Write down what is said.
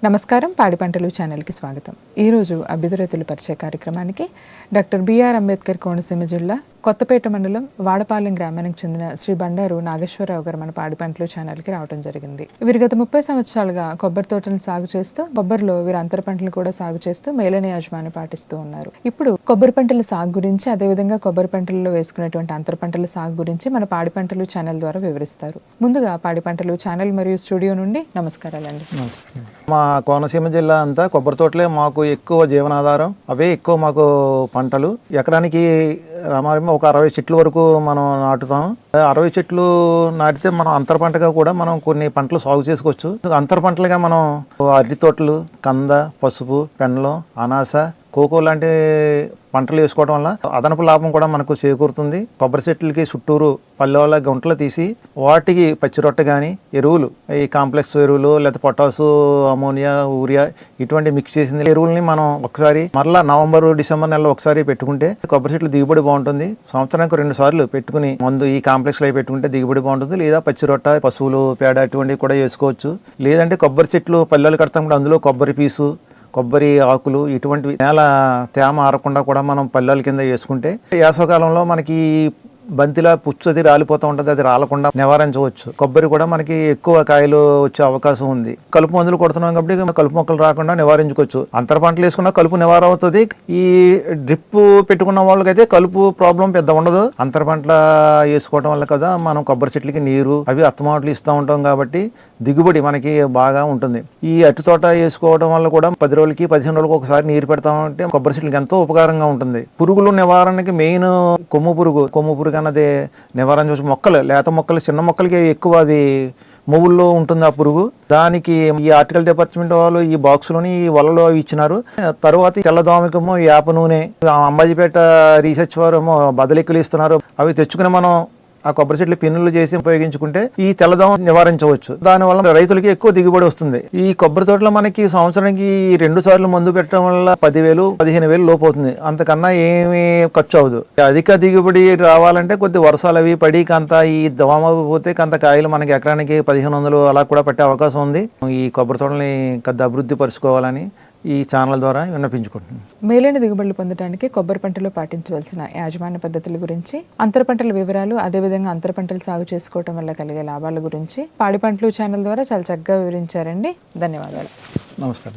నమస్కారం, పాడి పంటలు ఛానల్కి స్వాగతం. ఈరోజు అభ్యుదయ రైతుల పరిచయ కార్యక్రమానికి డాక్టర్ బిఆర్ అంబేద్కర్ కోనసీమ జిల్లా కొత్తపేట మండలం వాడపాలెం గ్రామానికి చెందిన శ్రీ బండారు నాగేశ్వరరావు గారు మన పాడి పంటలు ఛానల్కి రావడం జరిగింది. వీరు గత 30 సంవత్సరాలుగా కొబ్బరి తోటలను సాగు చేస్తూ కొబ్బరిలో వీరు అంతర పంటలు కూడా సాగు చేస్తూ మేలైన యాజమాన్యం పాటిస్తూ ఉన్నారు. ఇప్పుడు కొబ్బరి పంటల సాగు గురించి, అదేవిధంగా కొబ్బరి పంటలలో వేసుకునేటువంటి అంతర పంటల సాగు గురించి మన పాడి పంటలు ఛానల్ ద్వారా వివరిస్తారు. ముందుగా పాడి పంటలు ఛానల్ మరియు స్టూడియో నుండి నమస్కారాలండి. మా కోనసీమ జిల్లా అంతా కొబ్బరి తోటలే మాకు ఎక్కువ జీవనాధారం. అవే ఎక్కువ మాకు పంటలు. ఎకరానికి రామారం ఒక 60 చెట్ల వరకు మనం నాటుతాం. 60 చెట్లు నాటితే మనం అంతర పంటగా కూడా మనం కొన్ని పంటలు సాగు చేసుకోవచ్చు. అంతర పంటలుగా మనం అరటి తోటలు, కంద, పసుపు, పెండలం, అనాస, కోకో లాంటి పంటలు వేసుకోవడం వల్ల అదనపు లాభం కూడా మనకు చేకూరుతుంది. కొబ్బరి చెట్లకి చుట్టూరు పల్లెల గుంటలు తీసి వాటికి పచ్చి రొట్టె కానీ ఎరువులు, ఈ కాంప్లెక్స్ ఎరువులు లేదా పొటాసు, అమోనియా, యూరియా ఇటువంటి మిక్స్ చేసిన ఎరువుల్ని మనం ఒకసారి మరలా నవంబర్, డిసెంబర్ నెలలో ఒకసారి పెట్టుకుంటే కొబ్బరి చెట్లు దిగుబడి బాగుంటుంది. సంవత్సరానికి 2 సార్లు పెట్టుకుని మందు ఈ కాంప్లెక్స్ లో పెట్టుకుంటే దిగుబడి బాగుంటుంది. లేదా పచ్చి రొట్టె, పశువులు పేడ ఇటువంటివి కూడా వేసుకోవచ్చు. లేదంటే కొబ్బరి చెట్లు పల్లెలు కడతాం కూడా అందులో కొబ్బరి పీసు, కొబ్బరి ఆకులు ఇటువంటివి నేల తేమ ఆరకుండా కూడా మనం పల్లెల కింద వేసుకుంటే వేసవకాలంలో మనకి బంతిలా పుచ్చది రాలిపోతూ ఉంటుంది, అది రాలకుండా నివారించవచ్చు. కొబ్బరి కూడా మనకి ఎక్కువ కాయలు వచ్చే అవకాశం ఉంది. కలుపు మందులు కొడుతున్నాం కాబట్టి కలుపు మొక్కలు రాకుండా నివారించుకోవచ్చు. అంతర పంటలు వేసుకున్నా కలుపు నివారణ అవుతుంది. ఈ డ్రిప్ పెట్టుకున్న వాళ్ళకైతే కలుపు ప్రాబ్లం పెద్ద ఉండదు. అంతర పంటల వేసుకోవడం వల్ల కదా మనం కొబ్బరి చెట్లకి నీరు అవి అత్తమాటలు ఇస్తూ ఉంటాం కాబట్టి దిగుబడి మనకి బాగా ఉంటుంది. ఈ అట్టి తోట వేసుకోవడం వల్ల కూడా 10 రోజులకి 15 రోజులకి ఒకసారి నీరు పెడతామంటే కొబ్బరి చెట్లకి ఎంతో ఉపకారంగా ఉంటుంది. పురుగులు నివారణకి మెయిన్ కొమ్ము పురుగు అన్నది నివారణ చూసి మొక్కలు, లేత మొక్కలు, చిన్న మొక్కలకి ఎక్కువ అది మొవ్వుల్లో ఉంటుంది ఆ పురుగు. దానికి ఈ ఆర్టికల్ డిపార్ట్మెంట్ వాళ్ళు ఈ బాక్స్లోని ఈ వలలో ఇచ్చినారు. తర్వాత తెల్లదోమకము వేప నూనె, అంబాజీపేట రీసెర్చ్ వారు బదలెక్కులు ఇస్తున్నారు. అవి తెచ్చుకుని మనం ఆ కొబ్బరి చెట్లు పిన్నులు చేసి ఉపయోగించుకుంటే ఈ తెల్లదోమ నివారించవచ్చు. దానివల్ల రైతులకి ఎక్కువ దిగుబడి వస్తుంది. ఈ కొబ్బరి తోటలో మనకి సంవత్సరానికి 2 సార్లు మందు పెట్టడం వల్ల 10,000, 15,000 లోపు అవుతుంది. అంతకన్నా ఏమీ ఖర్చు అవ్వదు. అధిక దిగుబడి రావాలంటే కొద్ది వర్షాలు అవి పడి కంత ఈ దోమ పోతే కంత కాయలు మనకి ఎకరానికి 1,500 అలా కూడా పట్టే అవకాశం ఉంది. ఈ కొబ్బరి తోటని కొద్ది అభివృద్ధి పరుచుకోవాలని ఈ ఛానల్ ద్వారా విన్నపించుకుంటున్నాను. మేలైన దిగుబడులు పొందడానికి కొబ్బరి పంటలో పాటించవలసిన యాజమాన్య పద్ధతుల గురించి, అంతర పంటల వివరాలు, అదేవిధంగా అంతర పంటలు సాగు చేసుకోవడం వల్ల కలిగే లాభాల గురించి పాడి పంటలు ఛానల్ ద్వారా చాలా చక్కగా వివరించారండి. ధన్యవాదాలు. నమస్కారం.